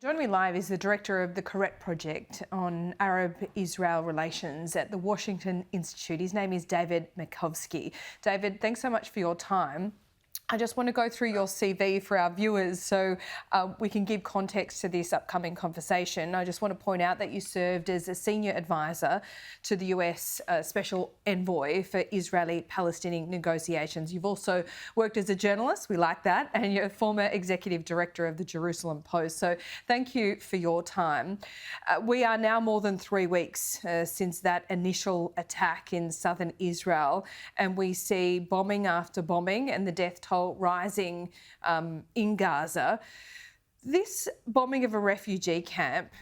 Joining me live is the director of the Koret project on Arab-Israel relations at the Washington Institute. His name is David Makovsky. David, thanks so much for your time. I just want to go through your CV for our viewers so we can give context to this upcoming conversation. I just want to point out that you served as a senior advisor to the US Special Envoy for Israeli-Palestinian negotiations. You've also worked as a journalist, we like that, and you're a former executive director of the Jerusalem Post. So thank you for your time. We are now more than 3 weeks since that initial attack in southern Israel, and we see bombing after bombing and the death toll rising in Gaza. This bombing of a refugee camp,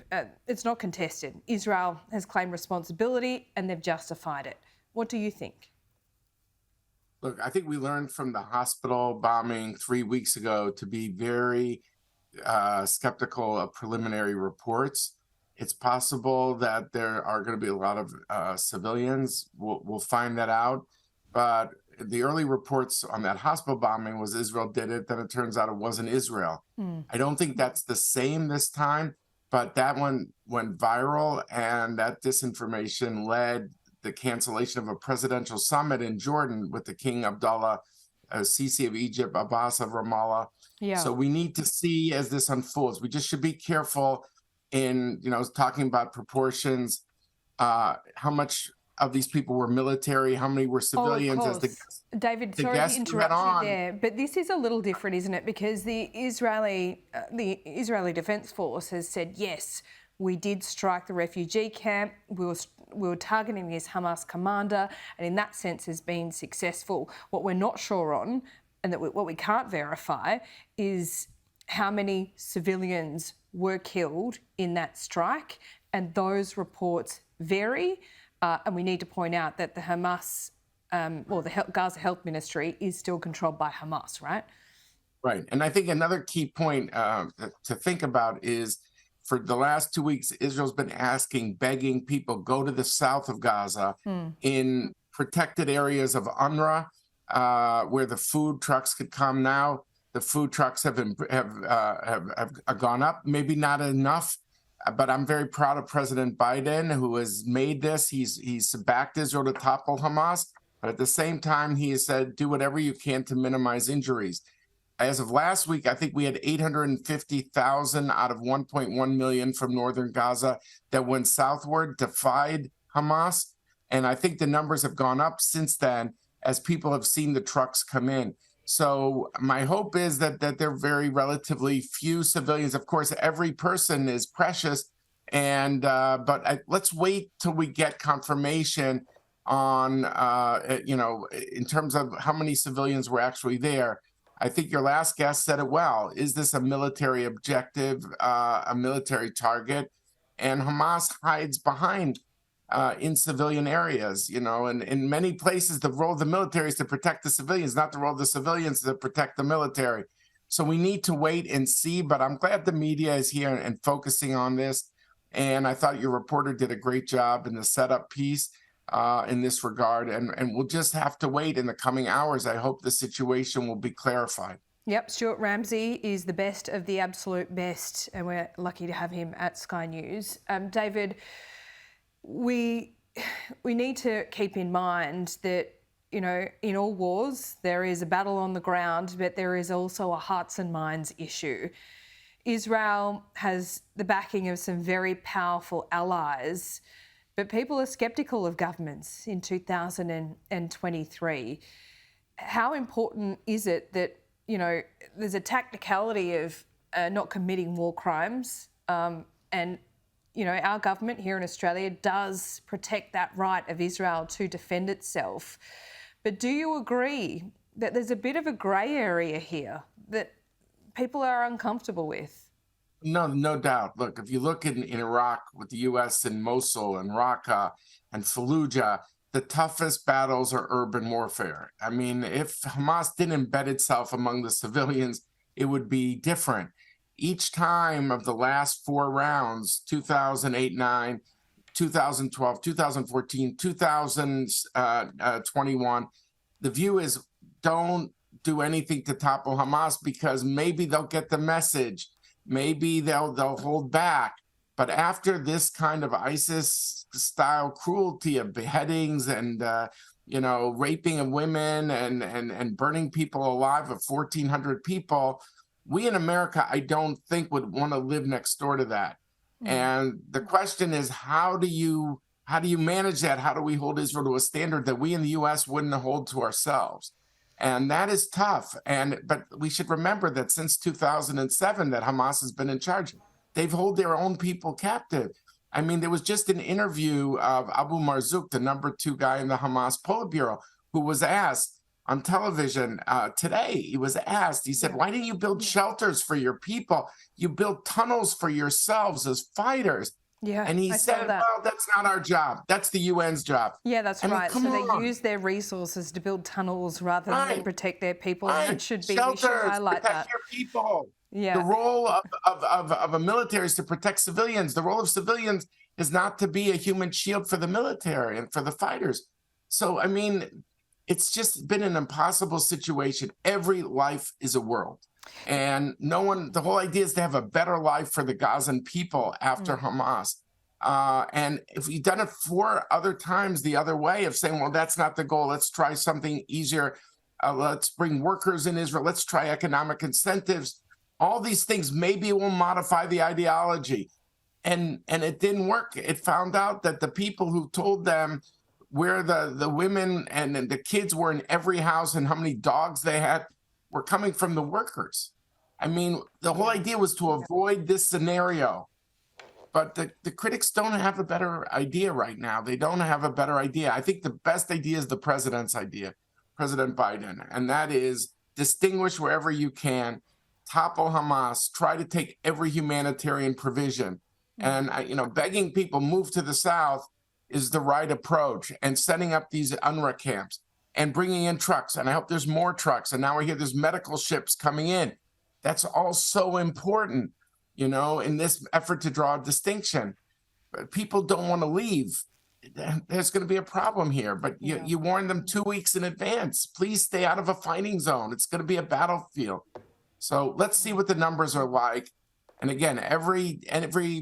it's not contested. Israel has claimed responsibility and they've justified it. What do you think? Look, I think we learned from the hospital bombing 3 weeks ago to be very skeptical of preliminary reports. It's possible that there are going to be a lot of civilians. We'll find that out. But the early reports on that hospital bombing was Israel did it. Then it turns out it wasn't Israel. I don't think that's the same this time, but that one went viral, and that disinformation led the cancellation of a presidential summit in Jordan with the King Abdullah, Sisi of Egypt, Abbas of Ramallah. Yeah. So we need to see as this unfolds. We just should be careful in, talking about proportions, how much of these people were military, how many were civilians. Of course. David, sorry to interrupt you there, but this is a little different, isn't it? Because the Israeli Defence Force has said, yes, we did strike the refugee camp. We were targeting this Hamas commander, and in that sense has been successful. What we're not sure on, and what we can't verify, is how many civilians were killed in that strike, and those reports vary. And we need to point out that the Hamas, the Gaza Health Ministry is still controlled by Hamas, right? Right. And I think another key point to think about is for the last 2 weeks, Israel's been begging people, go to the south of Gaza in protected areas of UNRWA, where the food trucks could come now. The food trucks have gone up, maybe not enough. But I'm very proud of President Biden, who has made this. He's backed Israel to topple Hamas, but at the same time, he has said, do whatever you can to minimize injuries. As of last week, I think we had 850,000 out of 1.1 million from northern Gaza that went southward, defied Hamas. And I think the numbers have gone up since then as people have seen the trucks come in. So my hope is that there are very relatively few civilians. Of course, every person is precious, but let's wait till we get confirmation on, in terms of how many civilians were actually there. I think your last guest said it well. Is this a military objective, a military target? And Hamas hides behind in civilian areas, and in many places, the role of the military is to protect the civilians, not the role of the civilians to protect the military. So we need to wait and see, but I'm glad the media is here and focusing on this. And I thought your reporter did a great job in the setup piece in this regard. And we'll just have to wait in the coming hours. I hope the situation will be clarified. Yep, Stuart Ramsey is the best of the absolute best, and we're lucky to have him at Sky News. David, we need to keep in mind that, in all wars, there is a battle on the ground, but there is also a hearts and minds issue. Israel has the backing of some very powerful allies, but people are sceptical of governments in 2023. How important is it that, there's a tacticality of not committing war crimes and our government here in Australia does protect that right of Israel to defend itself. But do you agree that there's a bit of a grey area here that people are uncomfortable with? No doubt. Look, if you look in Iraq with the U.S. in Mosul and Raqqa and Fallujah, the toughest battles are urban warfare. I mean, if Hamas didn't embed itself among the civilians, it would be different. Each time of the last 4 rounds, 2008-9, 2012, 2014, 2021, the view is don't do anything to topple Hamas because maybe they'll get the message maybe they'll hold back. But after this kind of ISIS-style cruelty of beheadings and raping of women and burning people alive of 1,400 people, we in America, I don't think would want to live next door to that. And the question is, how do you manage that? How do we hold Israel to a standard that we in the U.S. wouldn't hold to ourselves? And that is tough. But we should remember that since 2007 that Hamas has been in charge, they've held their own people captive. I mean, there was just an interview of Abu Marzouk, the #2 guy in the Hamas Politburo, who was asked on television today. He was asked, he said, why didn't you build shelters for your people? You built tunnels for yourselves as fighters. Yeah, and he said, well, that's not our job. That's the UN's job. Yeah, that's right. So they use their resources to build tunnels rather than protect their people. And that should be, shelters, we should highlight protect that. your people. Yeah. The role of a military is to protect civilians. The role of civilians is not to be a human shield for the military and for the fighters. So, I mean, it's just been an impossible situation. Every life is a world. And the whole idea is to have a better life for the Gazan people after Hamas. And if we've done it 4 other times the other way of saying, well, that's not the goal, let's try something easier. Let's bring workers in Israel. Let's try economic incentives. All these things, maybe it will modify the ideology. And it didn't work. It found out that the people who told them where the women and the kids were in every house and how many dogs they had were coming from the workers. I mean, the whole idea was to avoid this scenario. But the critics don't have a better idea right now. They don't have a better idea. I think the best idea is the president's idea, President Biden, and that is distinguish wherever you can, topple Hamas, try to take every humanitarian provision. And, begging people move to the south is the right approach, and setting up these UNRWA camps and bringing in trucks. And I hope there's more trucks. And now we hear there's medical ships coming in. That's all so important, in this effort to draw a distinction. But people don't want to leave. There's going to be a problem here. But you warn them 2 weeks in advance. Please stay out of a fighting zone. It's going to be a battlefield. So let's see what the numbers are like. And again, every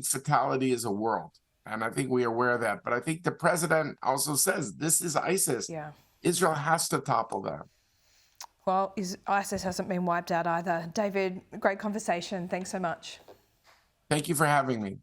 fatality is a world. And I think we are aware of that. But I think the president also says this is ISIS. Yeah. Israel has to topple them. Well, ISIS hasn't been wiped out either. David, great conversation. Thanks so much. Thank you for having me.